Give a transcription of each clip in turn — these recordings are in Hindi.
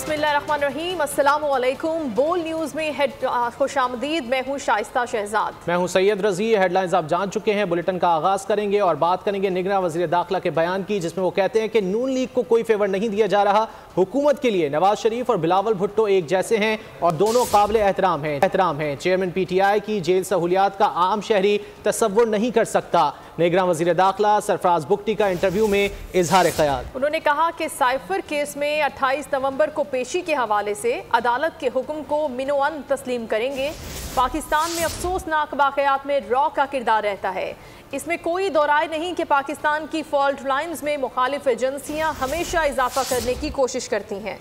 बिस्मिल्लाहिर्रहमानिर्रहीम, अस्सलामु अलैकुम। बोल न्यूज़ में खुशामदीद। मैं हूँ शाइस्ता शहजाद। मैं हूँ सैयद रजी। हेडलाइंस आप जान चुके हैं। बुलेटिन का आगाज़ करेंगे और बात करेंगे निगरान वज़ीर दाखिला के बयान की, जिसमें वो कहते हैं कि नून लीग को कोई फेवर नहीं दिया जा रहा। हुकूमत के लिए नवाज शरीफ और बिलावल भुट्टो एक जैसे हैं और दोनों काबिल एहतराम हैं। चेयरमैन PTI की जेल सहूलियात का आम शहरी तसव्वुर नहीं कर सकता। निगरान वज़ीर दाखिला सरफराज बुगटी का इंटरव्यू में इजहार ख्याल। उन्होंने कहा कि साइफर केस में 28 नवंबर को पेशी के हवाले से अदालत के हुक्म को मिनोअन तस्लीम करेंगे। पाकिस्तान में अफसोसनाक वाक़यात में रॉ का किरदार रहता है। इसमें कोई दो राय नहीं कि पाकिस्तान की फॉल्ट लाइन्स में मुखालिफ एजेंसियां हमेशा इजाफा करने की कोशिश करती हैं।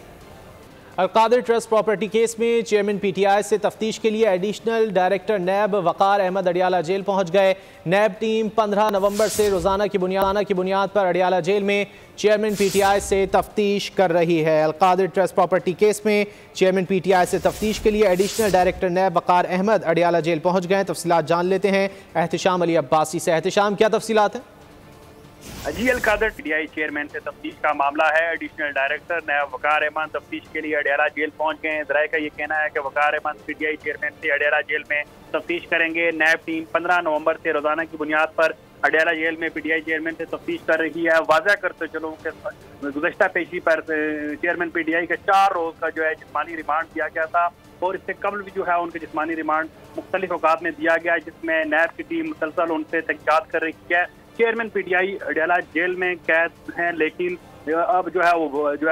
अलकादिर ट्रस्ट प्रॉपर्टी केस में चेयरमैन PTI से तफ्तीश के लिए एडिशनल डायरेक्टर नैब वकार अहमद अडियाला जेल पहुंच गए। नैब टीम 15 नवंबर से रोजाना की बुनियाद पर अडियाला जेल में चेयरमैन PTI से तफ्तीश कर रही है। अलकादिर ट्रस्ट प्रॉपर्टी केस में चेयरमैन PTI से तफ्तीश के लिए एडिशनल डायरेक्टर नैब वकार अहमद अडियाला जेल पहुंच गए। तफसीलात जान लेते हैं एहतिशाम अली अब्बासी से। एहतिशाम, क्या तफसीलात है? जी, अलकादिर PTI चेयरमैन से तफ्तीश का मामला है। एडिशनल डायरेक्टर नैब वकार अहमद तफ्तीश के लिए अडियाला जेल पहुंच गए हैं। ज़राए का ये कहना है कि वकार अहमद PTI चेयरमैन से अडियाला जेल में तफ्तीश करेंगे। नैब टीम 15 नवंबर से रोजाना की बुनियाद पर अडियाला जेल में PTI चेयरमैन से तफ्तीश कर रही है। वाज़ह करते चलो कि गुज़श्ता पेशी पर चेयरमैन PTI का 4 रोज़ का जो है जिस्मानी रिमांड दिया गया था और इससे कबल भी जो है उनके जिस्मानी रिमांड मुख्तलिफ औकात में दिया गया, जिसमें नैब की टीम मुसलसल उनसे तहक़ीक़ात कर रही है। चेयरमैन PTI अडियाला जेल में कैद हैं, लेकिन अब जो है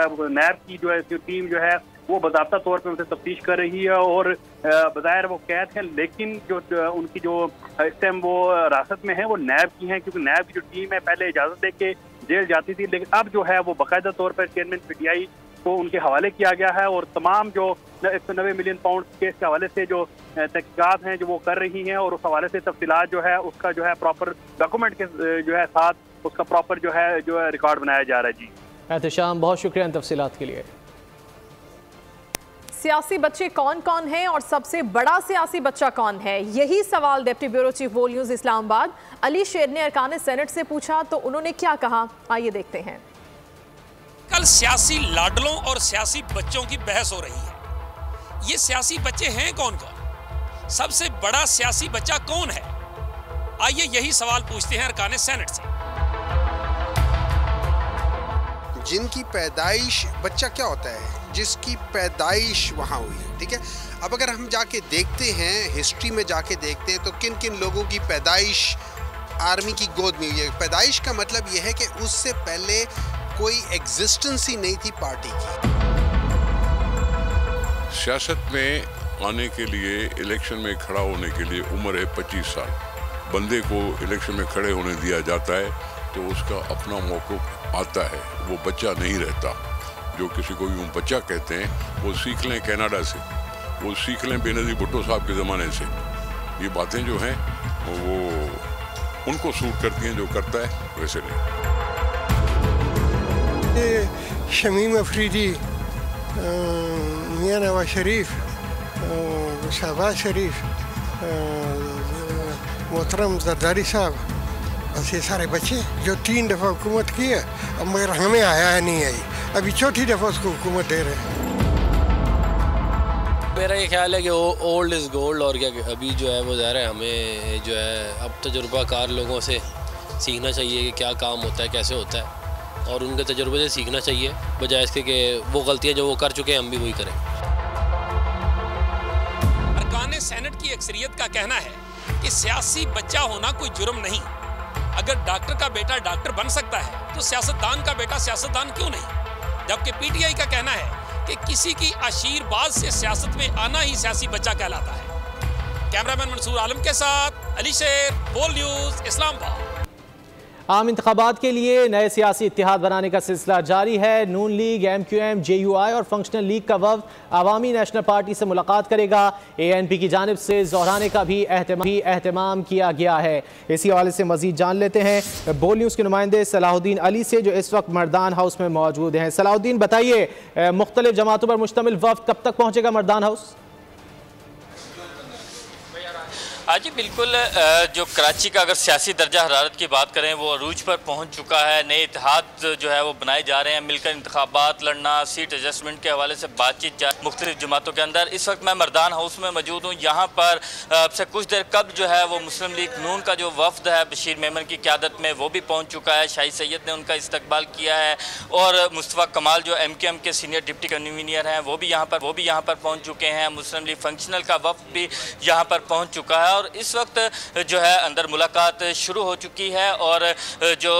वो नैब की जो है टीम जो है वो बाज़ाब्ता तौर पे उनसे तफ्तीश कर रही है और बज़ाहिर वो कैद हैं, लेकिन जो उनकी जो इस टाइम वो हिरासत में है वो नैब की हैं, क्योंकि नैब की जो टीम है पहले इजाज़त दे के जेल जाती थी, लेकिन अब जो है वो बाकायदा तौर पर चेयरमैन PTI को उनके हवाले किया गया है और तमाम जो 190 मिलियन पाउंड केस के हवाले से जो तहक़ीक़ात हैं जो वो कर रही हैं और उस हवाले से तफसीलात जो है उसका जो है प्रॉपर डॉक्यूमेंट के जो है साथ उसका प्रॉपर जो है रिकॉर्ड बनाया जा रहा है। जी एहतिशाम, बहुत शुक्रिया इन तफसीलात के लिए। सियासी बच्चे कौन कौन हैं और सबसे बड़ा सियासी बच्चा कौन है, यही सवाल डिप्टी ब्यूरो चीफ बोल न्यूज़ इस्लामाबाद अली शेर ने अरकान सेनेट से पूछा, तो उन्होंने क्या कहा, आइए देखते हैं। कल सियासी लाडलों और सियासी बच्चों की बहस हो रही है। ये सियासी बच्चे हैं कौन कौन? सबसे बड़ा सियासी बच्चा कौन है? आइए यही सवाल पूछते हैं अरकान सेनेट से। जिनकी पैदाइश, बच्चा क्या होता है? जिसकी पैदाइश वहाँ हुई है, ठीक है। अब अगर हम जाके देखते हैं, हिस्ट्री में जाके देखते हैं, तो किन किन लोगों की पैदाइश आर्मी की गोद में हुई है। पैदाइश का मतलब यह है कि उससे पहले कोई एग्जिस्टेंस ही नहीं थी पार्टी की। सियासत में आने के लिए, इलेक्शन में खड़ा होने के लिए उम्र है 25 साल। बंदे को इलेक्शन में खड़े होने दिया जाता है तो उसका अपना मौक़िफ़ आता है, वो बच्चा नहीं रहता। जो किसी को भी बच्चा कहते हैं वो सीख लें कनाडा से, वो सीख लें बेनज़ीर भुट्टो साहब के ज़माने से। ये बातें जो हैं वो उनको सूट करती हैं, जो करता है वैसे नहीं। शमीम अफरीदी, मियां नवाज शरीफ, शहबाज शरीफ, मोहतरम जरदारी साहब, बस ये सारे बच्चे जो 3 दफ़ा हुकूमत की है, अब मगर हमें आया नहीं आई, अभी चौथी दफ़ा उसको हुकूमत दे रहे हैं। मेरा ये ख्याल है कि ओल्ड इज़ गोल्ड, और क्या अभी जो है वो ज़ाहिर है हमें जो है अब तजुर्बाकार लोगों से सीखना चाहिए कि क्या काम होता है, कैसे होता है, और उनके तजुर्बे से सीखना चाहिए, बजाय इसके कि वो गलतियां जो वो कर चुके हैं हम भी वही करें। अरकान सेनेट की अक्सरियत का कहना है कि सियासी बच्चा होना कोई जुर्म नहीं। अगर डॉक्टर का बेटा डॉक्टर बन सकता है तो सियासतदान का बेटा सियासतदान क्यों नहीं? जबकि PTI का कहना है कि किसी की आशीर्वाद से सियासत में आना ही सियासी बच्चा कहलाता है। कैमरामैन मंसूर आलम के साथ अली शेर, बोल न्यूज़ इस्लामाबाद। आम इंतखाबात के लिए नए सियासी इत्तेहाद बनाने का सिलसिला जारी है। नून लीग, MQM, JUI और फंक्शनल लीग का वफ़द अवामी नेशनल पार्टी से मुलाकात करेगा। ANP की जानिब से ज़ोहराने का भी एहतमाम किया गया है। इसी हवाले से मज़ीद जान लेते हैं बोल न्यूज़ के नुमाइंदे सलाहुद्दीन अली से, जो इस वक्त मर्दान हाउस में मौजूद हैं। सलाहुद्दीन, बताइए मुख्तलिफ जमातों पर मुश्तमिल वफ़द कब तक पहुँचेगा मर्दान हाउस? हाँ जी बिल्कुल, जो कराची का अगर सियासी दर्जा हरारत की बात करें वो अरूज पर पहुंच चुका है। नए इत्तेहाद जो है वो बनाए जा रहे हैं, मिलकर इंतखाबात लड़ना, सीट एडजस्टमेंट के हवाले से बातचीत मुख्तलिफ जमातों के अंदर। इस वक्त मैं मर्दान हाउस में मौजूद हूँ। यहाँ पर से कुछ देर कब्ल जो है वो मुस्लिम लीग नून का जो वफ्द है बशीर मेमन की क़यादत में वो भी पहुँच चुका है। शाही सैयद ने उनका इस्तकबाल किया है और मुस्तफ़ा कमाल जो MKM के सीनियर डिप्टी कन्वीनर हैं वो भी यहाँ पर पहुँच चुके हैं। मुस्लिम लीग फंक्शनल का वफ्द भी यहाँ पर पहुँच चुका है और इस वक्त जो है अंदर मुलाकात शुरू हो चुकी है और जो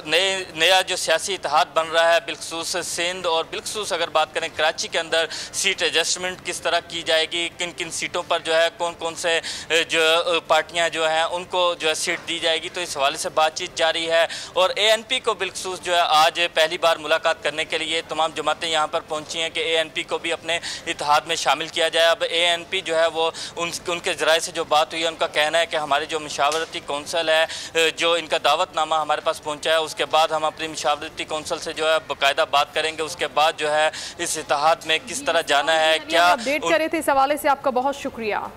नया जो सियासी इत्तेहाद बन रहा है बिलखसूस सिंध और बिलखसूस अगर बात करें कराची के अंदर सीट एडजस्टमेंट किस तरह की जाएगी, किन किन सीटों पर जो है कौन कौन से जो पार्टियां जो हैं उनको जो है सीट दी जाएगी, तो इस हवाले से बातचीत जारी है। और ANP को बिलखसूस जो है आज पहली बार मुलाकात करने के लिए तमाम जमातें यहाँ पर पहुँची हैं कि ANP को भी अपने इत्तेहाद में शामिल किया जाए। अब ANP जो है वो उनके ज़राए से जो बात हुई है उनका कहना है कि हमारी जो मशावरती कौंसल है जो इनका दावतनामा हमारे पास पहुंचा है उसके बाद हम अपनी मशावरती कौंसल से जो है बाकायदा बात करेंगे। उसके बाद जो है इस इत्तेहाद में किस तरह जाना है, क्या अपडेट करे थे इस हवाले से आपका बहुत शुक्रिया।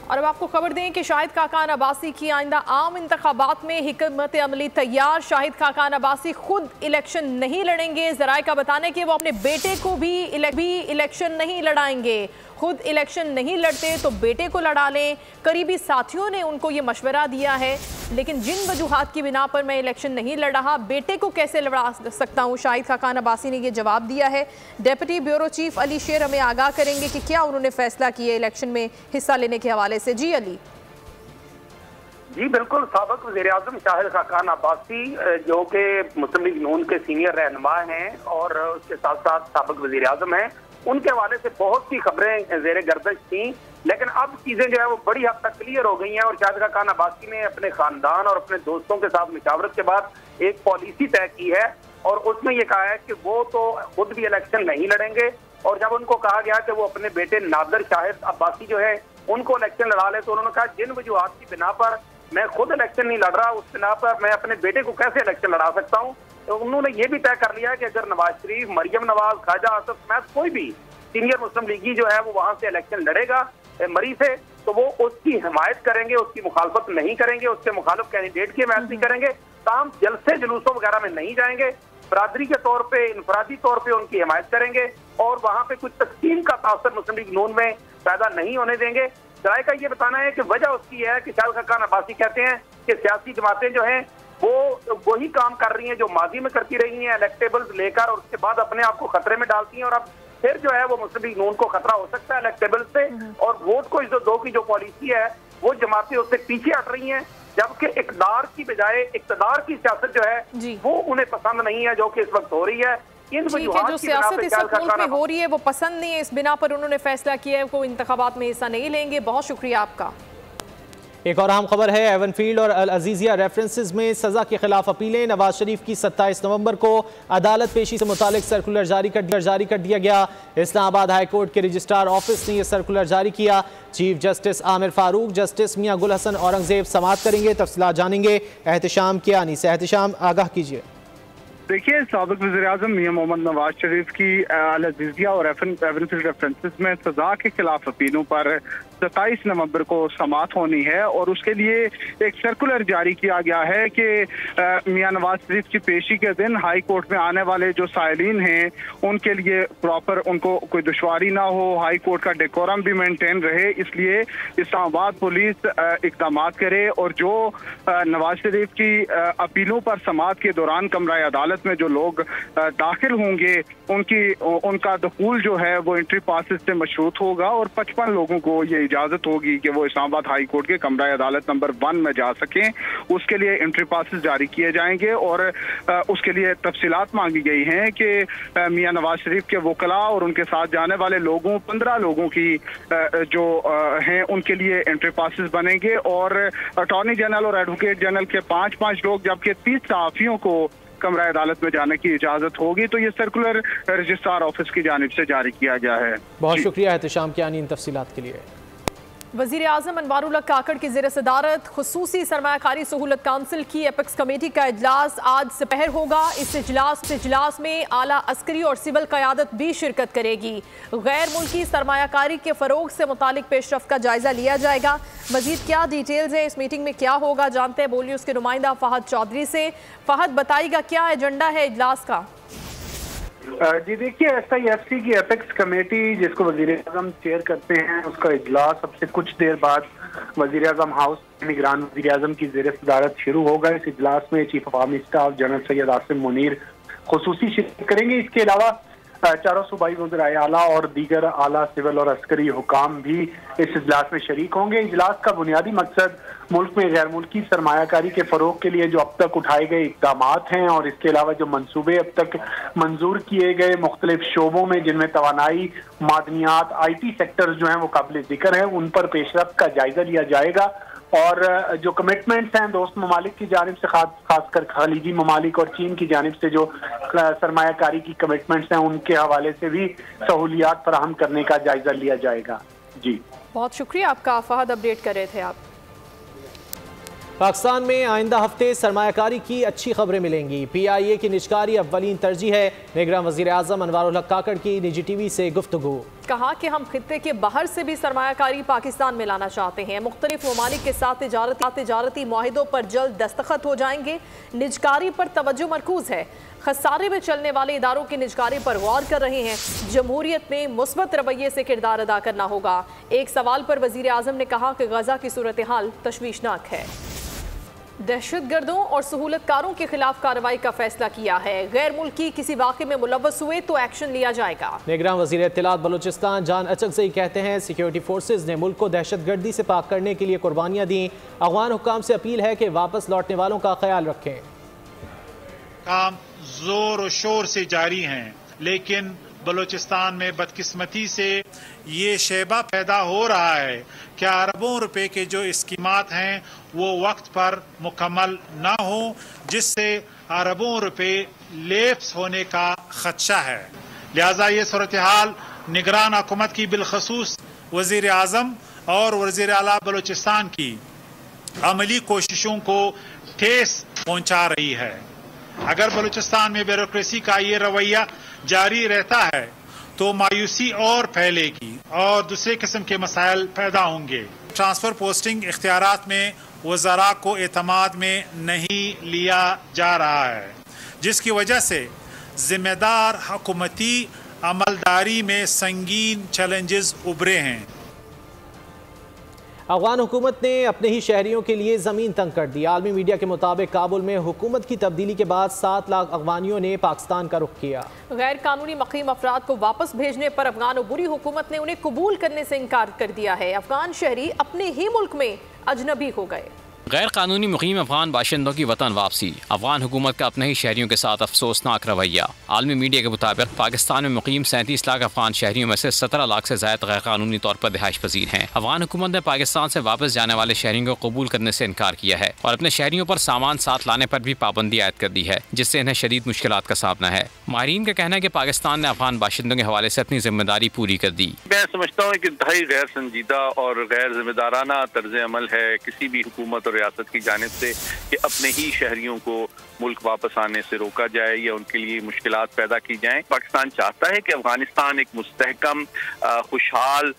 और अब आपको खबर दें कि शाहिद खाकान अब्बासी की आइंदा आम इंतखाबात में हिकमत अमली तैयार। शाहिद खाकान अब्बासी खुद इलेक्शन नहीं लड़ेंगे। ज़राए का बताना है कि वो अपने बेटे को भी इलेक्शन नहीं लड़ाएंगे। खुद इलेक्शन नहीं लड़ते तो बेटे को लड़ा लें। करीबी साथियों ने उनको ये मशवरा दिया है, लेकिन जिन वजूहात की बिना पर मैं इलेक्शन नहीं लड़ रहा, बेटे को कैसे लड़ा सकता हूँ, शाहिद खाकान अब्बासी ने ये जवाब दिया है। डेप्यूटी ब्यूरो चीफ अली शेर हमें आगाह करेंगे कि क्या उन्होंने फैसला किया इलेक्शन में हिस्सा लेने के हवाले से। जी अली। जी बिल्कुल, साबिक वज़ीर-ए-आज़म शाहिद खाकान अब्बासी जो कि मुस्लिम लीग नून के सीनियर रहनुमा हैं और उसके साथ साथ साबिक वज़ीर-ए-आज़म हैं, उनके हवाले से बहुत सी खबरें ज़ेरे गर्दश थी, लेकिन अब चीज़ें जो है वो बड़ी हद तक क्लियर हो गई हैं और शाहिद खाकान अब्बासी ने अपने खानदान और अपने दोस्तों के साथ मशावरत के बाद एक पॉलिसी तय की है और उसमें ये कहा है कि वो तो खुद भी इलेक्शन नहीं लड़ेंगे। और जब उनको कहा गया कि वो अपने बेटे नादिर शाहिद अब्बासी जो है उनको इलेक्शन लड़ा ले, तो उन्होंने कहा जिन वजूहात की बिना पर मैं खुद इलेक्शन नहीं लड़ रहा, उस बिना पर मैं अपने बेटे को कैसे इलेक्शन लड़ा सकता हूँ। तो उन्होंने ये भी तय कर लिया कि अगर नवाज शरीफ, मरियम नवाज, ख्वाजा आसिफ मैथ कोई भी सीनियर मुस्लिम लीगी जो है वो वहां से इलेक्शन लड़ेगा मरी से, तो वो उसकी हिमायत करेंगे, उसकी मुखालफत नहीं करेंगे, उसके मुखालिफ कैंडिडेट की हिमायत नहीं करेंगे, ताम जलसे जुलूसों वगैरह में नहीं जाएंगे, बरादरी के तौर पे, इनफरादी तौर पे उनकी हिमायत करेंगे और वहां पे कुछ तकसीम का तासर मुस्लिम लीग नून में पैदा नहीं होने देंगे। ज़राए का ये बताना है कि वजह उसकी है कि शाहिद खाकान अब्बासी कहते हैं कि सियासी जमातें जो हैं वो वही काम कर रही हैं जो माजी में करती रही हैं, इलेक्टेबल्स लेकर और उसके बाद अपने आप को खतरे में डालती हैं और अब फिर जो है वो मुस्लिम लीग नून को खतरा हो सकता है इलेक्टेबल्स से और वोट को इज्जत दो की जो पॉलिसी है वो जमातें उससे पीछे हट रही हैं, जबकि इक़्तिदार की बजाय इक़्तिदार की सियासत जो है वो उन्हें पसंद नहीं है जो कि इस वक्त हो रही है। जो सियासत इस वक्त मुल्क में हो रही है वो पसंद नहीं है, इस बिना पर उन्होंने फैसला किया है वो इंतखाबात में हिस्सा नहीं लेंगे। बहुत शुक्रिया आपका। एक और अहम खबर है, एवनफील्ड और अल अजीजिया रेफरेंसेस में सजा के खिलाफ अपीलें। नवाज शरीफ की 27 नवंबर को अदालत पेशी से मुतालिक सर्कुलर जारी कर दिया गया। इस्लामाबाद हाई कोर्ट के रजिस्ट्रार ऑफिस ने यह सर्कुलर जारी किया। Chief justice Aamer Farooq, justice Mian Gul Hassan Aurangzeb समाअत करेंगे। तफसीलात जानेंगे एहतशाम कियानी से। एहतशाम, आगाह कीजिए। देखिए, साबिक वज़ीर-ए-आज़म मियां मोहम्मद नवाज शरीफ की अल अजीजिया और एवनफील्ड रेफरेंसेस में सजा के खिलाफ अपीलों पर 27 नवंबर को समाअत होनी है और उसके लिए एक सर्कुलर जारी किया गया है कि मियां नवाज शरीफ की पेशी के दिन हाई कोर्ट में आने वाले जो साइलिन हैं उनके लिए प्रॉपर उनको कोई दुश्वारी ना हो, हाई कोर्ट का डेकोरम भी मेंटेन रहे, इसलिए इस्लामाबाद पुलिस इक़दाम करे और जो नवाज शरीफ की अपीलों पर समाअत के दौरान कमरा अदालत में जो लोग दाखिल होंगे उनका दखूल जो है वो एंट्री पासेस से मशरूत होगा और 55 लोगों को ये इजाजत होगी कि वो इस्लामाबाद हाई कोर्ट के कमरा अदालत नंबर 1 में जा सकें। उसके लिए एंट्री पासेस जारी किए जाएंगे और उसके लिए तफसीलात मांगी गई हैं कि मियां नवाज शरीफ के वकला और उनके साथ जाने वाले लोगों 15 लोगों की जो हैं उनके लिए एंट्री पासेस बनेंगे और अटॉर्नी जनरल और एडवोकेट जनरल के 5-5 लोग, जबकि 30 सहाफियों को कमरा अदालत में जाने की इजाजत होगी। तो ये सर्कुलर रजिस्ट्रार ऑफिस की जानिब से जारी किया गया है। बहुत शुक्रिया एहतशाम कियानी इन तफसीलात के लिए। वज़ीर आज़म अनवारुल हक काकड़ की ज़ेर सदारत खुसूसी सरमायाकारी सहूलत काउंसिल की एपेक्स कमेटी का इजलास आज दोपहर होगा। इस इजलास में आला अस्करी और सिविल क़यादत भी शिरकत करेगी। गैर मुल्की सरमायाकारी के फ़रोग से मुतालिक पेशरफ्त का जायज़ा लिया जाएगा। मज़ीद क्या डिटेल्स हैं, इस मीटिंग में क्या होगा, जानते हैं बोल न्यूज़ के नुमाइंदा फ़हद चौधरी से। फ़हद, बताइएगा क्या एजेंडा है इजलास का? जी देखिए, SIFC की एपेक्स कमेटी जिसको वज़ीर आज़म चेयर करते हैं, उसका इजलास अब से कुछ देर बाद वज़ीर आज़म हाउस निगरान वज़ीर आज़म की ज़ेर सदारत शुरू होगा। इस इजलास में chief of army staff general Syed Asim Munir खुसूसी शिरकत करेंगे। इसके अलावा चारों सूबाई वज़राए आला और दीगर आला सिविल और अस्करी हुकाम भी इस इजलास में शरीक होंगे। इजलास का बुनियादी मकसद मुल्क में गैर मुल्की सरमायाकारी के फ़रोग के लिए जो अब तक उठाए गए इक़दाम हैं और इसके अलावा जो मनसूबे अब तक मंजूर किए गए मुख्तलिफ शोबों में जिनमें तवानाई, मादनियात, IT सेक्टर जो हैं वो काबिल ज़िक्र हैं, उन पर पेशरफ्त का जायज़ा लिया जाएगा। और जो कमिटमेंट्स हैं दोस्त ममालिक की जानिब से, खासकर खलीजी ममालिक और चीन की जानिब से जो सरमायाकारी की कमिटमेंट्स हैं, उनके हवाले से भी सहूलियात फराहम करने का जायजा लिया जाएगा। जी बहुत शुक्रिया आपका फ़हद, अपडेट कर रहे थे आप। पाकिस्तान में आइंदा हफ्ते सरमायाकारी की अच्छी खबरें मिलेंगी। PIA की निजकारी अव्वलीन तरजीह है। निगरान वज़ीर आज़म अनवारुल हक काकड़ की निजी TV से गुफ्तगू। कहा कि हम खित्ते के बाहर से भी सरमायाकारी पाकिस्तान में लाना चाहते हैं। मुख्तलिफ ममालिक के साथ तिजारती मुआहिदों पर जल्द दस्तखत हो जाएंगे। निजकारी पर तवज्जो मरकूज है। खसारे में चलने वाले इदारों की निजकारी पर गौर कर रहे हैं। जमहूरियत में मुस्बत रवैये से किरदार अदा करना होगा। एक सवाल पर वज़ीर आज़म ने कहा कि गजा की सूरत हाल तशवीशनाक है। दहशतगर्दों और सहूलतकारों के खिलाफ कार्रवाई का फैसला किया है। गैर मुल्की किसी वाक़े में मुलव्वस हुए तो एक्शन लिया जाएगा। निगरान वज़ीर इत्तलात बलूचिस्तान जान अचकज़ई कहते हैं सिक्योरिटी फोर्सेज ने मुल्क को दहशतगर्दी से पाक करने के लिए कुर्बानियाँ दी। अफ़गान हुक्काम से अपील है कि वापस लौटने वालों का ख्याल रखें। काम जोर और शोर से जारी हैं, लेकिन बलूचिस्तान में बदकिस्मती से ये शैबा पैदा हो रहा है कि अरबों रुपए के जो स्कीमात हैं वो वक्त पर मुकम्मल ना हो, जिससे अरबों रुपए लेप्स होने का खदशा है। लिहाजा ये सूरत हाल निगरान हुकूमत की बिलखसूस वज़ीर आज़म और वज़ीर आला बलूचिस्तान की अमली कोशिशों को ठेस पहुंचा रही है। अगर बलूचिस्तान में ब्यूरोक्रेसी का ये रवैया जारी रहता है तो मायूसी और फैलेगी और दूसरे किस्म के मसाइल पैदा होंगे। ट्रांसफर पोस्टिंग इख्तियारात में वज़रा को एतमाद में नहीं लिया जा रहा है, जिसकी वजह से जिम्मेदार हुकूमती अमलदारी में संगीन चैलेंजेस उभरे हैं। अफगान हुकूमत ने अपने ही शहरियों के लिए ज़मीन तंग कर दी। आलमी मीडिया के मुताबिक काबुल में हुकूमत की तब्दीली के बाद 7 लाख अफगानियों ने पाकिस्तान का रुख किया। गैर कानूनी मकीम अफराद को वापस भेजने पर अफगान उबूरी हुकूमत ने उन्हें कबूल करने से इनकार कर दिया है। अफगान शहरी अपने ही मुल्क में अजनबी हो गए। गैर कानूनी मुकीम अफगान बाशिंदों की वतन वापसी, अफगान हुकूमत का अपने ही शहरियों के साथ अफसोसनाक रवैया। आलमी मीडिया के मुताबिक पाकिस्तान में मुकीम 37 लाख अफगान शहरियों में से 17 लाख से ज्यादा गैर कानूनी तौर पर रिहाइश पजीर हैं। अफगान हुकूमत ने पाकिस्तान से वापस जाने वाले शहरियों को कबूल करने से इनकार किया है और अपने शहरियों पर सामान साथ लाने पर भी पाबंदी आयद कर दी है, जिससे इन्हें शदीद मुश्किलात का सामना है। माहिरीन का कहना है कि पाकिस्तान ने अफगान बाशिंदों के हवाले से अपनी जिम्मेदारी पूरी कर दी। मैं समझता हूँ कि इंतहाई गैर संजीदा और गैर जिम्मेदाराना तर्ज अमल है किसी भी हुकूमत और रियासत की जानिब से कि अपने ही शहरियों को मुल्क वापस आने से रोका जाए या उनके लिए मुश्किलात पैदा की जाएं। पाकिस्तान चाहता है कि अफगानिस्तान एक मुस्तहकम खुशहाल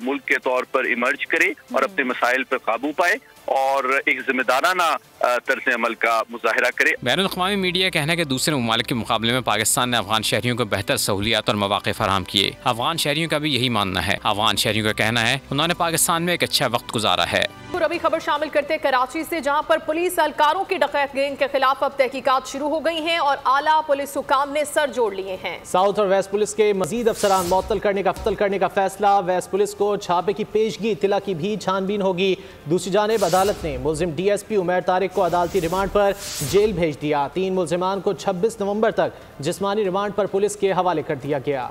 मुल्क के तौर पर इमर्ज करे और अपने मसाइल पर काबू पाए और एक जिम्मेदाराना तर्ज अमल का मुजाहिरा करे। बैनुल-अक़वामी मीडिया का कहना है कि दूसरे ममालिक के मुकाबले में पाकिस्तान ने अफगान शहरियों को बेहतर सहूलियात और मौक़े फराहम किए। अफगान शहरियों का भी यही मानना है। अफगान शहरियों का कहना है उन्होंने पाकिस्तान में एक अच्छा वक्त गुजारा है। और अभी खबर शामिल करते हैं कराची से, जहां पर पुलिस एहलकारों की डकैत गैंग के खिलाफ अब तहकीकात शुरू हो गई हैं और आला पुलिस हुकाम ने सर जोड़ लिए हैं। साउथ और वेस्ट पुलिस के मजीद अफसरान मुअत्तल करने का फैसला। वेस्ट पुलिस को छापे की पेशगी इत्तला की भी छानबीन होगी। दूसरी जानिब अदालत ने मुलजिम DSP उमैर तारिक को अदालती रिमांड पर जेल भेज दिया। 3 मुलजिमान को 26 नवंबर तक जिस्मानी रिमांड पर पुलिस के हवाले कर दिया गया।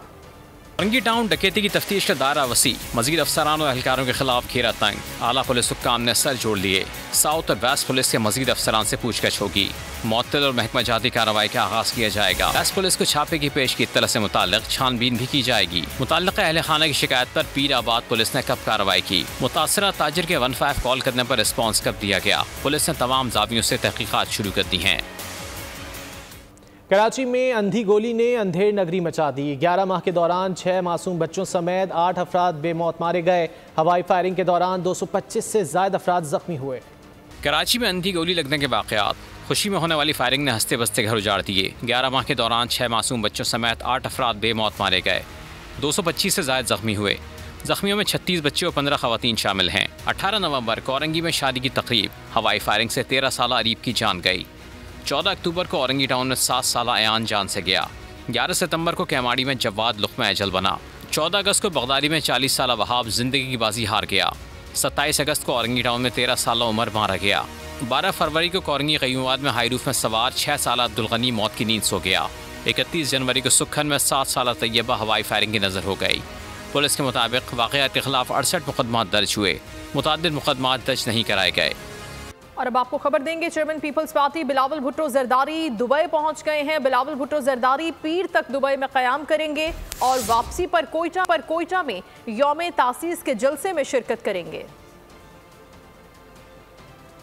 औरंगी टाउन डकैती की तफ्तीश का दायरा वसी, मजीद अफसरान और एहलकारों के खिलाफ घेरा तंग। आला पुलिस हुक्काम ने सर जोड़ लिए। साउथ और वेस्ट पुलिस के मजीद अफसरान से पूछगछ होगी। मुअत्तल और महकमा जाती कार्रवाई का आगाज किया जाएगा। वेस्ट पुलिस को छापे की पेश की इत्तला से मुताल्लिक छानबीन भी की जाएगी। मुताल्लिका अहले खाना की शिकायत पर पीर आबाद पुलिस ने कब कार्रवाई की? मुतासरा ताजिर के 15 कॉल करने पर रिस्पॉन्स कब दिया गया? पुलिस ने तमाम जावियों से तहकीकात शुरू कर दी हैं। कराची में अंधी गोली ने अंधेर नगरी मचा दी। 11 माह के दौरान 6 मासूम बच्चों समेत 8 अफराद बेमौत मारे गए। हवाई फायरिंग के दौरान 225 से ज्यादा अफराद जख्मी हुए। कराची में अंधी गोली लगने के वाक़यात, खुशी में होने वाली फायरिंग ने हंसते बसते घर उजाड़ दिए। 11 माह के दौरान 6 मासूम बच्चों समेत 8 अफराद बेमौत मारे गए। 225 से ज्यादा जख्मी हुए। जख्मियों में 36 बच्चे और 15 खवातीन शामिल हैं। 18 नवंबर को औरंगी में शादी की तकरीब, हवाई फायरिंग से 13 साल अरीब की जान गई। 14 अक्टूबर को औरंगी टाउन में 7 साल अयान जान से गया। 11 सितंबर को कैमाड़ी में जवाद लुक़मा अजल बना। 14 अगस्त को बगदादी में 40 साल वहाब जिंदगी की बाजी हार गया। 27 अगस्त को औरंगी टाउन में 13 साल उमर मारा गया। 12 फरवरी को औरंगी क़य्यूमाबाद में हाई रूफ में सवार 6 साल अब्दुल गनी मौत की नींद सो गया। 31 जनवरी को सुखन में 7 साल तैयबा हवाई फायरिंग की नज़र हो गई। पुलिस के मुताबिक वाक़यात के खिलाफ 68 मुकदमा दर्ज हुए। मुतअद्दिद मुकदमा दर्ज नहीं कराए गए। और अब आपको खबर देंगे, chairman peoples party Bilawal Bhutto Zardari Dubai पहुंच गए हैं। बिलावल भुट्टो जरदारी पीर तक दुबई में क़याम करेंगे और वापसी पर कोयटा में यौम तासीस के जलसे में शिरकत करेंगे।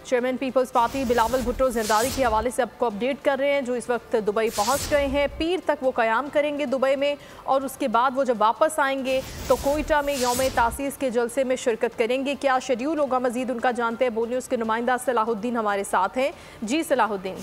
Chairman peoples party Bilawal Bhutto Zardari के हवाले से आपको अपडेट कर रहे हैं, जो इस वक्त दुबई पहुंच गए हैं। पीर तक वो क़याम करेंगे दुबई में और उसके बाद वो जब वापस आएंगे तो कोयटा में यौम तासीस के जलसे में शिरकत करेंगे। क्या शेड्यूल होगा मजीद उनका जानते हैं। बोल न्यूज़ के नुमाइंदा सलाहुद्दीन हमारे साथ हैं। जी सलाहुद्दीन।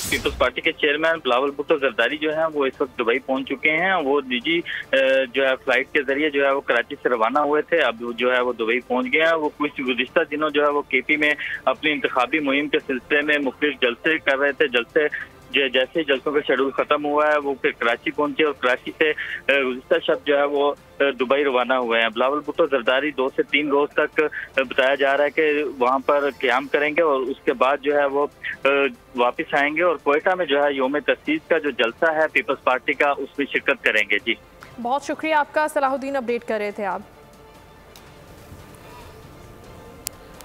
पीपल्स पार्टी के चेयरमैन बिलावल भुट्टो जरदारी जो है वो इस वक्त दुबई पहुंच चुके हैं। वो निजी जो है फ्लाइट के जरिए जो है वो कराची से रवाना हुए थे, अब जो है वो दुबई पहुंच गए हैं। वो कुछ गुज़िश्ता दिनों जो है वो केपी में अपनी इंतखाबी मुहिम के सिलसिले में मुख्तलिफ जलसे कर रहे थे। जलसे जैसे जलसों का शेड्यूल खत्म हुआ है वो फिर कराची पहुंचे और कराची से गुज़िश्ता शब जो है वो दुबई रवाना हुए हैं। बिलावल भुट्टो जरदारी 2 से 3 रोज तक बताया जा रहा है कि वहां पर क़याम करेंगे और उसके बाद जो है वो वापस आएंगे और कोयटा में जो है यौम तसीस का जो जलसा है पीपल्स पार्टी का उसमें शिरकत करेंगे। जी बहुत शुक्रिया आपका सलाहुद्दीन, अपडेट कर रहे थे आप।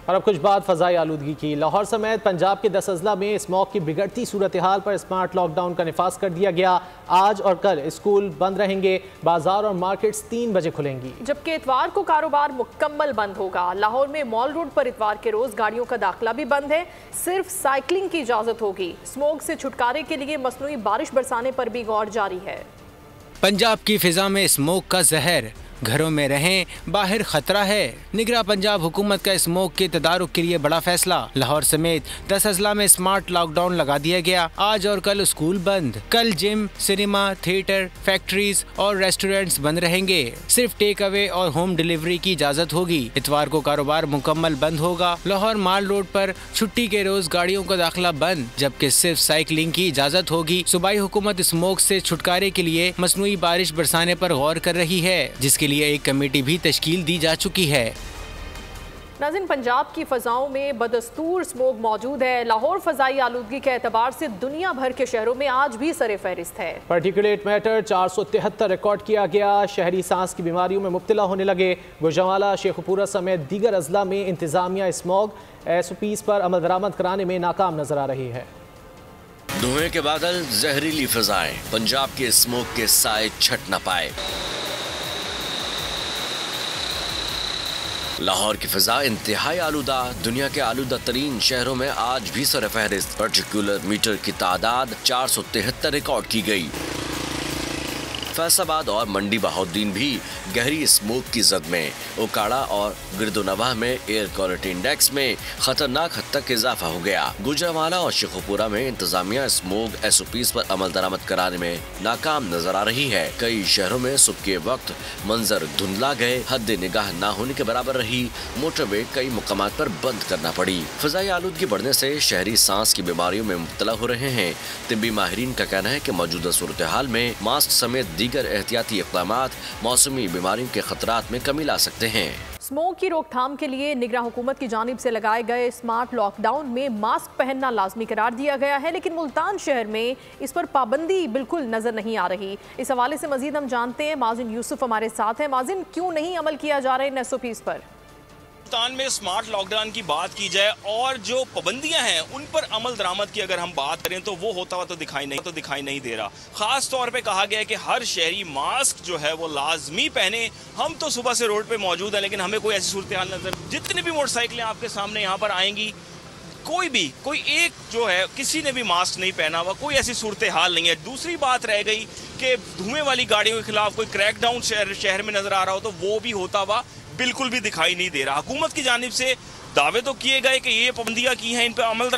और अब कुछ बात फ़ज़ाई आलूदगी की। लाहौर समेत पंजाब के 10 अजला में स्मॉग की बिगड़ती सूरत हाल पर स्मार्ट लॉकडाउन का निफाज कर दिया गया। आज और कल स्कूल बंद रहेंगे। बाजार और मार्केट्स 3 बजे खुलेंगी, जबकि इतवार को कारोबार मुकम्मल बंद होगा। लाहौर में मॉल रोड पर इतवार के रोज गाड़ियों का दाखिला भी बंद है। सिर्फ साइकिलिंग की इजाजत होगी। स्मॉग से छुटकारे के लिए मसनूई बारिश बरसाने पर भी गौर जारी है। पंजाब की फिजा में स्मोक का जहर, घरों में रहें, बाहर खतरा है। निगरां पंजाब हुकूमत का स्मोक के तदारुक के लिए बड़ा फैसला। लाहौर समेत 10 अजला में स्मार्ट लॉकडाउन लगा दिया गया। आज और कल स्कूल बंद। कल जिम, सिनेमा, थिएटर, फैक्ट्रीज और रेस्टोरेंट्स बंद रहेंगे। सिर्फ टेक अवे और होम डिलीवरी की इजाजत होगी। इतवार को कारोबार मुकम्मल बंद होगा। लाहौर माल रोड पर छुट्टी के रोज गाड़ियों का दाखिला बंद, जबकि सिर्फ साइकिलिंग की इजाजत होगी। सूबाई हुकूमत स्मोक से छुटकारे के लिए मसनूई बारिश बरसाने पर गौर कर रही है, जिसके लिए एक कमेटी भी तश्कील दी जा चुकी है। नाज़रीन, पंजाब की फ़ज़ाओं में बदस्तूर स्मोग मौजूद है। लाहौर फ़ज़ाई आलूदगी के एतबार से दुनिया भर के शहरों में आज भी सरे फहरिस्त है। पार्टिकुलेट मैटर 473 रिकॉर्ड किया गया। शहरी सांस की बीमारियों में मुब्तला होने लगे। गुजरावाला, शेखुपुरा समेत दीगर अजला में इंतजामिया स्मोग SOPs पर अमल दरामद कराने में नाकाम नजर आ रही है। धुएं के बादल, जहरीली फिजाएं, पंजाब के स्मोक के साए छट न पाए। लाहौर की फिजा इंतहाई आलूदा। दुनिया के आलूदा तरीन शहरों में आज भी सरफहरिस्त। पर्टिकुलर मीटर की तादाद 473 रिकॉर्ड की गई। फैसलाबाद और मंडी बहाउद्दीन भी गहरी स्मोक की जद में। ओकाड़ा और गिरदोनवाह में एयर क्वालिटी इंडेक्स में खतरनाक हद तक इजाफा हो गया। गुजरावाला और शेखुपुरा में इंतजामिया स्मोक SOPs पर अमल दरामद कराने में नाकाम नजर आ रही है। कई शहरों में सुबह के वक्त मंजर धुंधला गए। हद निगाह न होने के बराबर रही। मोटरवे कई मुकामात पर बंद करना पड़ी। फिजाई आलूदगी बढ़ने से शहरी सांस की बीमारियों में मुब्तला हो रहे हैं। तिब्बी माहिरीन का कहना है कि मौजूदा सूरत हाल में मास्क समेत दीगर एहतियाती इक़दामात मौसमी बीमारियों के खतरात में कमी ला सकते हैं। स्मोक की रोकथाम के लिए निगरान हुकूमत की जानिब से लगाए गए स्मार्ट लॉकडाउन में मास्क पहनना लाजमी करार दिया गया है, लेकिन मुल्तान शहर में इस पर पाबंदी बिल्कुल नजर नहीं आ रही। इस हवाले से मजीद हम जानते हैं, माजिन यूसुफ हमारे साथ हैं। माजिन, क्यों नहीं अमल किया जा रहा है इन SOPs पर? मुल्तान में स्मार्ट लॉकडाउन की बात की जाए और जो पाबंदियां हैं उन पर अमल दरामद की अगर हम बात करें तो वो होता हुआ तो दिखाई नहीं दे रहा। खास तौर पे कहा गया है कि हर शहरी मास्क जो है वो लाजमी पहने। हम तो सुबह से रोड पे मौजूद हैं, लेकिन हमें कोई ऐसी सूरत हाल नजर, जितनी भी मोटरसाइकिलें आपके सामने यहाँ पर आएंगी, कोई एक जो है किसी ने भी मास्क नहीं पहना हुआ, कोई ऐसी सूरत हाल नहीं है। दूसरी बात रह गई कि धुएं वाली गाड़ियों के खिलाफ कोई क्रैकडाउन शहर में नजर आ रहा हो तो वो भी होता हुआ बिल्कुल भी दिखाई नहीं दे रहा। हुकूमत की जानिब से दावे तो किए गए कि ये पाबंदियां की हैं, इन पर अमल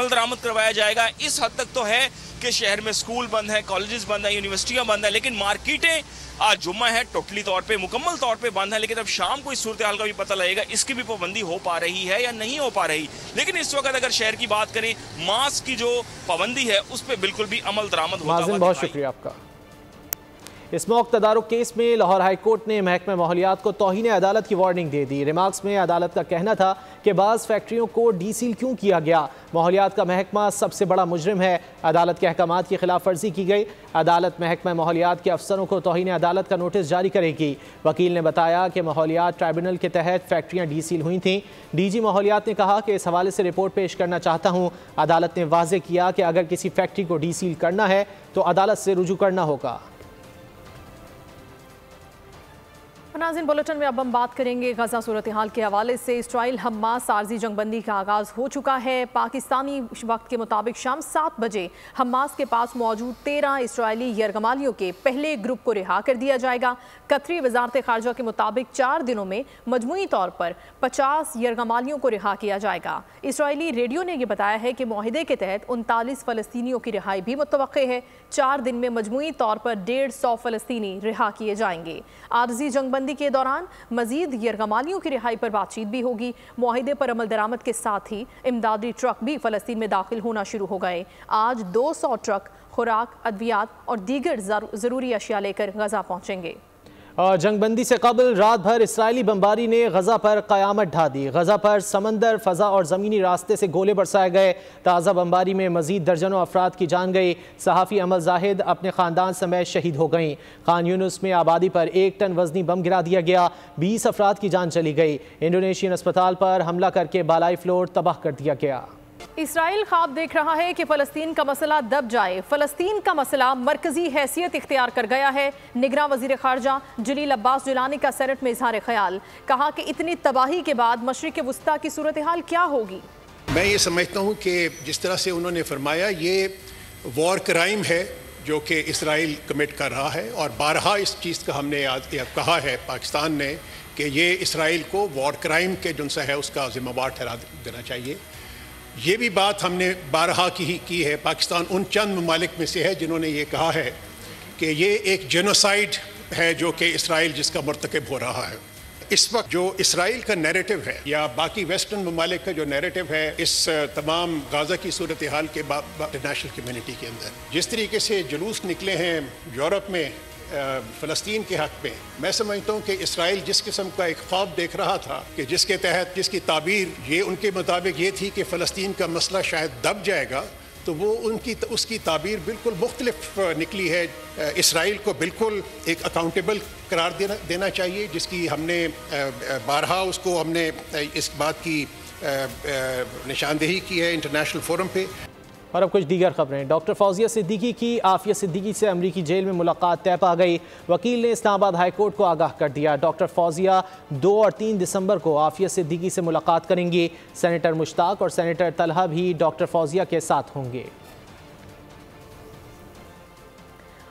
दरामद करवाया जाएगा। इस हद तक तो है कि शहर में स्कूल बंद है, कॉलेजेस बंद है, यूनिवर्सिटियां बंद है, लेकिन मार्केटें आज जुम्मा है टोटली तौर पे मुकम्मल तौर पे बंद है। लेकिन अब शाम को इस सूरत हाल का भी पता लगेगा इसकी भी पाबंदी हो पा रही है या नहीं हो पा रही। लेकिन इस वक्त अगर शहर की बात करें, मास्क की जो पाबंदी है उस पर बिल्कुल भी अमल दरामद होता हुआ। बहुत शुक्रिया आपका। स्मोक तदारुक केस में लाहौर हाई कोर्ट ने महकमा माहौलियात को तौहीन अदालत की वार्निंग दे दी। रिमार्क्स में अदालत का कहना था कि बाज़ फैक्ट्रियों को डीसील क्यों किया गया, माहौलियात का महकमा सबसे बड़ा मुजरिम है, अदालत के अहकामात की खिलाफ वर्जी की गई। अदालत महकमा माहौलियात के अफसरों को तौहीन अदालत का नोटिस जारी करेगी। वकील ने बताया कि माहौलियात ट्राइब्यूनल के तहत फैक्ट्रियाँ डीसील हुई थीं। DG माहौलियात ने कहा कि इस हवाले से रिपोर्ट पेश करना चाहता हूँ। अदालत ने वाज़ेह किया कि अगर किसी फैक्ट्री को डीसील करना है तो अदालत से रुजू करना होगा। नाज़रीन, बुलेटिन में अब हम बात करेंगे गजा सूरत हाल के हवाले से। इसराइल हमास आर्जी जंगबंदी का आगाज़ हो चुका है। पाकिस्तानी वक्त के मुताबिक शाम 7 बजे हमास के पास मौजूद 13 इसराइली यरगमालियों के पहले ग्रुप को रिहा कर दिया जाएगा। कतरी वजारत खारजा के मुताबिक 4 दिनों में मजमूई तौर पर 50 यरगमालियों को रिहा किया जाएगा। इसराइली रेडियो ने यह बताया है कि मुआहिदे के तहत 39 फ़लस्तीनियों की रिहाई भी मुतवक्के है। 4 दिन में मजमूई तौर पर 150 फ़लस्तीनी रिहा किए जाएंगे। आर्जी जंगबंदी के दौरान मजीद यरगमालियों की रिहाई पर बातचीत भी होगी। मुआहिदे पर अमल दरामद के साथ ही इमदादी ट्रक भी फ़लस्तीन में दाखिल होना शुरू हो गए। आज 200 ट्रक खुराक, अद्वियात और दीगर ज़रूरी अशिया लेकर गजा पहुंचेंगे। जंगबंदी से कबल रात भर इसराइली बमबारी ने गजा पर क़यामत ढा दी। गजा पर समंदर, फ़ज़ा और ज़मीनी रास्ते से गोले बरसाए गए। ताज़ा बमबारी में मजीद दर्जनों अफराद की जान गई। सहाफ़ी अमल जाहिद अपने ख़ानदान समेत शहीद हो गईं। खान यूनुस में आबादी पर 1 टन वजनी बम गिरा दिया गया, 20 अफराद की जान चली गई। इंडोनेशियन अस्पताल पर हमला करके बालाई फ्लोर तबाह कर दिया गया। इसराइल ख्वाब देख रहा है कि फ़लस्तीन का मसला दब जाए। फ़लस्तीन का मसला मरकजी हैसियत इख्तियार कर गया है। निगरान वज़ीर ख़ारजा जलील अब्बास जिलानी का सेनेट में इज़हार ख्याल, कहा कि इतनी तबाही के बाद मशरिक़ वुस्ता की सूरत हाल क्या होगी। मैं ये समझता हूँ कि जिस तरह से उन्होंने फरमाया, ये वॉर क्राइम है जो कि इसराइल कमिट कर रहा है, और बारहा इस चीज़ का हमने कहा है पाकिस्तान ने कि ये इसराइल को वॉर क्राइम के जुनसा है उसका ज़िम्मेवार ठहरा देना चाहिए। ये भी बात हमने बारहा की है। पाकिस्तान उन चंद ममालिक में से है जिन्होंने ये कहा है कि ये एक जेनोसाइड है जो कि इसराइल जिसका मर्तकब हो रहा है। इस वक्त जो इसराइल का नैरेटिव है या बाकी वेस्टर्न ममालिक का जो नैरेटिव है इस तमाम गाज़ा की सूरत हाल के इंटरनेशनल कम्युनिटी के अंदर, जिस तरीके से जुलूस निकले हैं यूरोप में फ़लस्तीन के हक़ में, मैं समझता हूँ कि इसराइल जिस किस्म का एक ख्वाब देख रहा था कि जिसके तहत जिसकी ताबीर ये उनके मुताबिक ये थी कि फ़लस्तीन का मसला शायद दब जाएगा, तो वो उसकी ताबीर बिल्कुल मुख्तलिफ निकली है। इसराइल को बिल्कुल एक अकाउंटेबल करार देना चाहिए, जिसकी हमने बारहा उसको हमने इस बात की निशानदेही की है इंटरनेशनल फोरम पे। और अब कुछ दीगर खबरें। डॉक्टर फौजिया सिद्दीकी की आफिया सिद्दीकी से अमरीकी जेल में मुलाकात तय पा गई। वकील ने इस्लामाबाद हाई कोर्ट को आगाह कर दिया। डॉक्टर फौजिया 2 और 3 दिसंबर को आफिया सिद्दीकी से मुलाकात करेंगी। सेनेटर मुश्ताक और सेनेटर तलहा भी डॉक्टर फौजिया के साथ होंगे।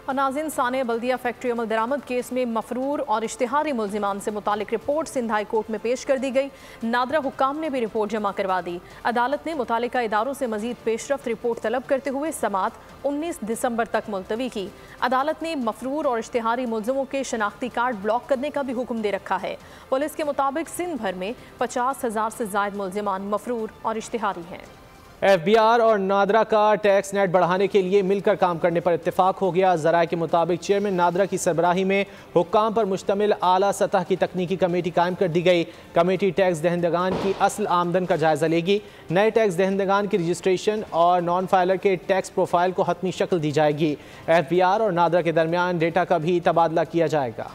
नाज़रीन, साने बल्दिया फैक्ट्री अमल दरामद केस में मफरूर और इश्तिहारी मुल्जिमान से मुतालिक रिपोर्ट सिंध हाई कोर्ट में पेश कर दी गई। नादरा हुक्काम ने भी रिपोर्ट जमा करवा दी। अदालत ने मुतालिका इदारों से मजीद पेशरफ्त रिपोर्ट तलब करते हुए समात 19 दिसंबर तक मुलतवी की। अदालत ने मफरूर और इश्तिहारी मुल्जिमों के शनाख्ती कार्ड ब्लॉक करने का भी हुक्म दे रखा है। पुलिस के मुताबिक सिंध भर में 50,000 से ज़ायद मुल्जिमान मफरूर और इश्तिहारी हैं। FBR और नादरा का टैक्स नेट बढ़ाने के लिए मिलकर काम करने पर इत्तेफाक हो गया। ज़राए के मुताबिक चेयरमैन नादरा की सरबराही में हुक्काम पर मुश्तमिल आला सतह की तकनीकी कमेटी कायम कर दी गई। कमेटी टैक्स दहंदगान की असल आमदन का जायजा लेगी। नए टैक्स दहंदगान की रजिस्ट्रेशन और नॉन फाइलर के टैक्स प्रोफाइल को हतमी शक्ल दी जाएगी। FBR और नादरा के दरमियान डेटा का भी तबादला किया जाएगा।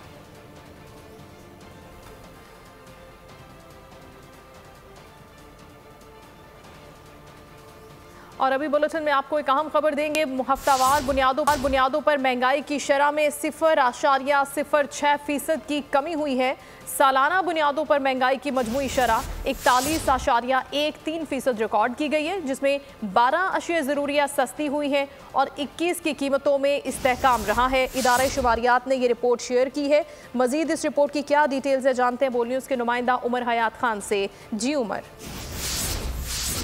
और अभी बुलेटिन में आपको एक अहम खबर देंगे। हफ्तावार बुनियादों पर महंगाई की शरह में 0.06% की कमी हुई है। सालाना बुनियादों पर महंगाई की मजमूई शरह 41.13% रिकॉर्ड की गई है, जिसमें 12 अशिया ज़रूरियात सस्ती हुई हैं और 21 की कीमतों में इस्तेहकाम रहा है। इदारे शुमारियात ने ये रिपोर्ट शेयर की है। मजीद इस रिपोर्ट की क्या डिटेल्स है, जानते हैं बोल न्यूज़ के नुमाइंदा उमर हयात खान से। जी उमर।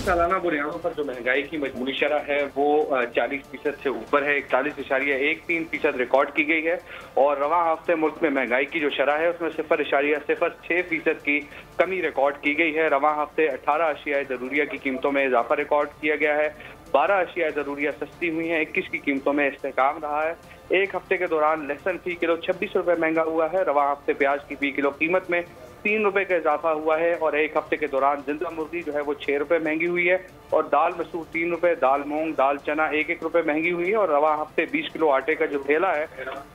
सालाना बुनियादों पर जो महंगाई की मजमूई शरह है वो 40% से ऊपर है। 41.13% रिकॉर्ड की गई है और रवां हफ्ते मुल्क में महंगाई की जो शरह है उसमें 0.06% की कमी रिकॉर्ड की गई है। रवां हफ्ते 18 अशिया ज़रूरिया की कीमतों में इजाफा रिकॉर्ड किया गया है। 12 अशिया ज़रूरिया सस्ती हुई हैं, 21 की कीमतों में इस्तेहकाम रहा है। एक हफ्ते के दौरान लहसुन फी किलो 26 रुपये महंगा हुआ है। रवां हफ्ते प्याज की फी किलो कीमत में 3 रुपये का इजाफा हुआ है और एक हफ्ते के दौरान जिंदा मुर्गी जो है वो 6 रुपये महंगी हुई है और दाल मसूर 3 रुपये, दाल मूंग, दाल चना 1-1 रुपये महंगी हुई है और रवां हफ्ते 20 किलो आटे का जो थैला है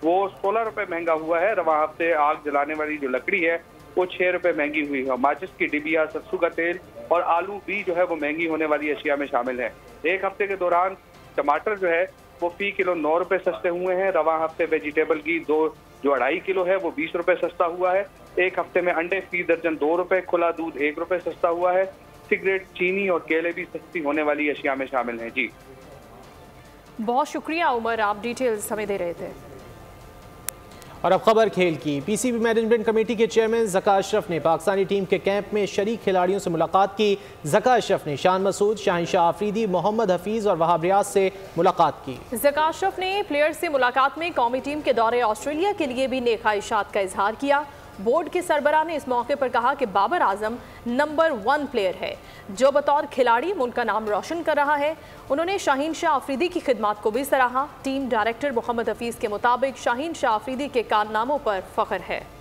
वो 16 रुपये महंगा हुआ है। रवां हफ्ते आग जलाने वाली जो लकड़ी है वो 6 रुपये महंगी हुई है। माचिस की डिबिया, सरसों का तेल और आलू भी जो है वो महंगी होने वाली अशिया में शामिल है। एक हफ्ते के दौरान टमाटर जो है वो फी किलो 9 रुपये सस्ते हुए हैं। रवां हफ्ते वेजिटेबल की जो 2.5 किलो है वो 20 रुपये सस्ता हुआ है। एक हफ्ते में अंडे फी दर्जन 2 रुपये, खुला दूध 1 रुपये सस्ता हुआ है। सिगरेट, चीनी और केले भी सस्ती होने वाली अशिया में शामिल हैं। जी बहुत शुक्रिया उमर, आप डिटेल्स हमें दे रहे थे। और अब खबर खेल की। पीसीबी मैनेजमेंट कमेटी के चेयरमैन ज़का अशरफ ने पाकिस्तानी टीम के कैंप में शरीक खिलाड़ियों से मुलाकात की। ज़का अशरफ ने शान मसूद, शाहिनशाह आफरीदी, मोहम्मद हफीज़ और वहाब रियाज से मुलाकात की। ज़का अशरफ ने प्लेयर्स से मुलाकात में कौमी टीम के दौरे ऑस्ट्रेलिया के लिए भी नेक ख्वाहिशात का इजहार किया। बोर्ड के सरबराह ने इस मौके पर कहा कि बाबर आजम नंबर 1 प्लेयर है जो बतौर खिलाड़ी मुल्क का नाम रोशन कर रहा है। उन्होंने शाहिनशाह आफरीदी की खिदमत को भी सराहा। टीम डायरेक्टर मोहम्मद हफीज़ के मुताबिक शाहिनशाह आफरीदी के कारनामों पर फख्र है।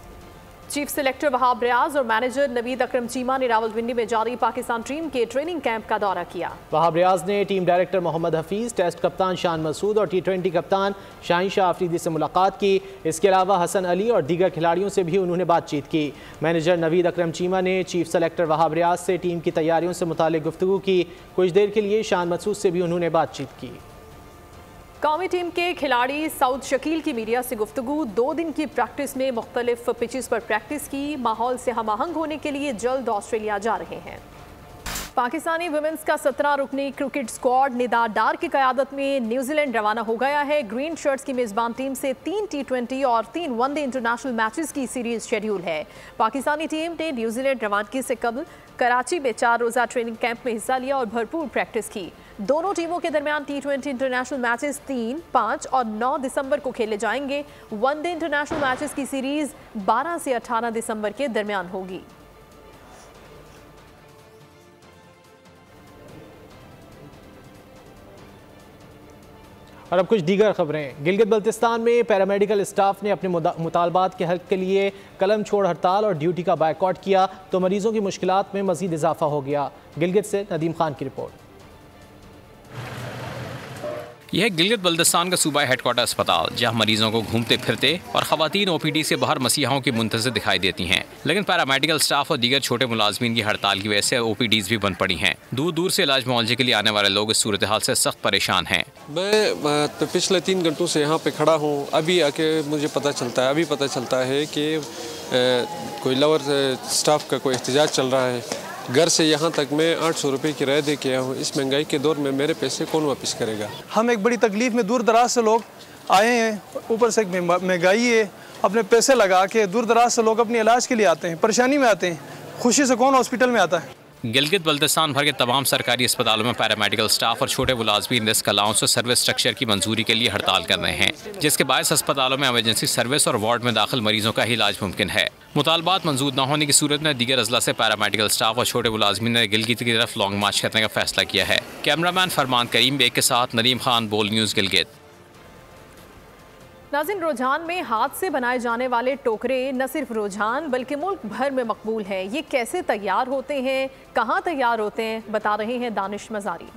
चीफ सेलेक्टर वहाब रियाज और मैनेजर नवीद अकरम चीमा ने रावलपिंडी में जारी पाकिस्तान टीम के ट्रेनिंग कैंप का दौरा किया। वहाब रियाज ने team director Mohammad Hafeez, test कप्तान शान मसूद और T20 कप्तान शाहिनशाह आफरीदी से मुलाकात की। इसके अलावा हसन अली और दीगर खिलाड़ियों से भी उन्होंने बातचीत की। मैनेजर नवीद अकरम चीमा ने चीफ सेलेक्टर वहाब रियाज से टीम की तैयारियों से मुताल्लिक गुफ्तगू की। कुछ देर के लिए शान मसूद से भी उन्होंने बातचीत की। कौमी टीम के खिलाड़ी सऊद शकील की मीडिया से गुफ्तगू। 2 दिन की प्रैक्टिस में मुख्तलिफ पिचेस पर प्रैक्टिस की। माहौल से हम आहंग होने के लिए जल्द ऑस्ट्रेलिया जा रहे हैं। पाकिस्तानी वुमेन्स का 17 रुकनी क्रिकेट स्क्वाड निदा डार की क़यादत में न्यूजीलैंड रवाना हो गया है। ग्रीन शर्ट्स की मेज़बान टीम से 3 T20 और 3 वनडे इंटरनेशनल मैचेस की सीरीज शेड्यूल है। पाकिस्तानी टीम ने न्यूजीलैंड रवानगी से कबल कराची में 4 रोज़ा ट्रेनिंग कैंप में हिस्सा लिया और भरपूर प्रैक्टिस की। दोनों टीमों के दरमियान T20 इंटरनेशनल मैचेस 3, 5 और 9 दिसंबर को खेले जाएंगे। वनडे इंटरनेशनल मैचेस की सीरीज 12 से 18 दिसंबर के दरमियान होगी। और अब कुछ दीगर खबरें। गिलगित बल्तिस्तान में पैरामेडिकल स्टाफ ने अपने मुतालबात के हल के लिए कलम छोड़ हड़ताल और ड्यूटी का बायकॉट किया तो मरीजों की मुश्किलात में मजीद इजाफा हो गया। गिलगित से नदीम खान की रिपोर्ट। यह है गिलगित बल्तिस्तान का सूबाई हेडक्वार्टर अस्पताल, जहां मरीजों को घूमते फिरते और खवातीन OPD से बाहर मसीहाओं की मुंतज़िर दिखाई देती हैं। लेकिन पैरामेडिकल स्टाफ और दीगर छोटे मुलाजमीन की हड़ताल की वजह से OPDs भी बंद पड़ी हैं। दूर दूर से इलाज मुआवजे के लिए आने वाले लोग इस सूरत हाल से सख्त परेशान हैं। मैं पिछले 3 घंटों से यहाँ पे खड़ा हूँ। अभी आके मुझे पता चलता है कि कोई लोअर स्टाफ का कोई एहतजाज चल रहा है। घर से यहाँ तक मैं 800 रुपये किराया दे के आया हूँ। इस महंगाई के दौर में मेरे पैसे कौन वापस करेगा। हम एक बड़ी तकलीफ में दूर दराज से लोग आए हैं, ऊपर से महंगाई है, अपने पैसे लगा के दूर दराज से लोग अपने इलाज के लिए आते हैं, परेशानी में आते हैं। खुशी से कौन हॉस्पिटल में आता है। गिलगित बल्तिस्तान भर के तमाम सरकारी अस्पतालों में पैरामेडिकल स्टाफ और छोटे मुलाजमीन रिस्क अलाउंस और सर्विस स्ट्रक्चर की मंजूरी के लिए हड़ताल कर रहे हैं, जिसके बायस अस्पतालों में इमरजेंसी सर्विस और वार्ड में दाखिल मरीजों का ही इलाज मुमकिन है। मुतालबात मंजूर न होने की सूरत में दीगर अजला से पैरामेडिकल स्टाफ और छोटे मुलाजमीन ने गिलगित की तरफ लॉन्ग मार्च करने का फैसला किया है। कैमरामैन फरमान करीम बेग के साथ नदीम खान, बोल न्यूज़, गिलगित। नाज़रीन, रुझान में हाथ से बनाए जाने वाले टोकरे न सिर्फ रुझान बल्कि मुल्क भर में मकबूल हैं। ये कैसे तैयार होते हैं, कहाँ तैयार होते हैं, बता रहे हैं दानिश मज़ारी।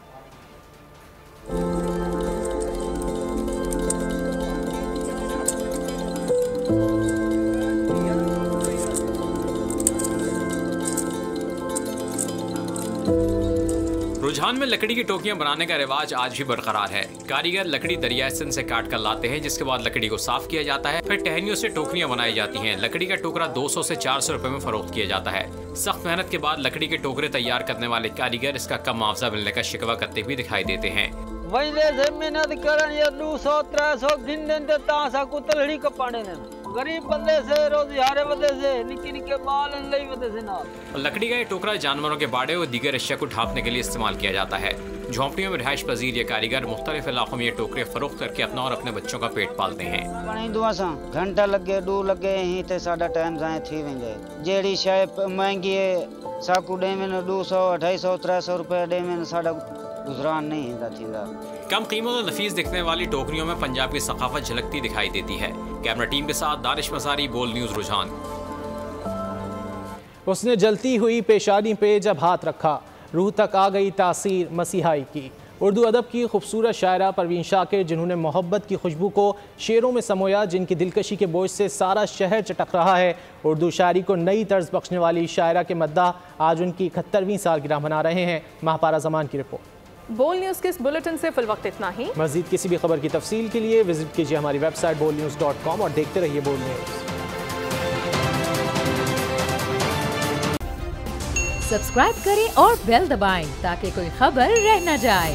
रुझान में लकड़ी की टोकरियां बनाने का रिवाज आज भी बरकरार है। कारीगर लकड़ी दरियाए सिंध से काट कर लाते हैं, जिसके बाद लकड़ी को साफ किया जाता है, फिर टहनियों से टोकरियां बनाई जाती हैं। लकड़ी का टोकरा 200 से 400 रुपए में फरोख्त किया जाता है। सख्त मेहनत के बाद लकड़ी के टोकरे तैयार करने वाले कारीगर इसका कम मुआवजा मिलने का शिकवा करते भी दिखाई देते हैं। गरीब बंदे से रोजगार बंदे से निक्के निक्के बाल बंदे से ना। लकड़ी का ये टोकरा जानवरों के बाड़े और दीगर अशिया को ढांपने के लिए इस्तेमाल किया जाता है। झोंपड़ियों में रिहाइश पजीर ये कारीगर मुख्तलिफ इलाकों में ये टोकरे फरोख्त करके अपना और अपने बच्चों का पेट पालते हैं। घंटा लगे 2 लगे ही ते साडा टाइम जाए थी वेंदे। जेड़ी शय महंगी है साकू डे में 200 250 300 रुपए डे में साडा गुजरान नहीं है। कम कीमत और नफीस दिखने वाली टोकरियों में पंजाब की सकाफत झलकती दिखाई देती है। कैमरा टीम के साथ दानिश मज़ारी, बोल न्यूज़, रुझान। उसने जलती हुई पेशानी पे जब हाथ रखा, रूह तक आ गई तासीर मसीहाई की। उर्दू अदब की खूबसूरत शायरा परवीन शाकिर, जिन्होंने मोहब्बत की खुशबू को शेरों में समोया, जिनकी दिलकशी के बोझ से सारा शहर चटक रहा है। उर्दू शायरी को नई तर्ज बख्शने वाली शायरा के मद्दाह आज उनकी 71वीं सालगिरह मना रहे हैं। महापारा ज़मान की रिपोर्ट। बोल न्यूज़ के इस बुलेटिन से फिल वक्त इतना ही। मज़ीद किसी भी खबर की तफसील के लिए विजिट कीजिए हमारी वेबसाइट bolnews.com और देखते रहिए बोल न्यूज़। सब्सक्राइब करें और बेल दबाएं ताकि कोई खबर रह न जाए।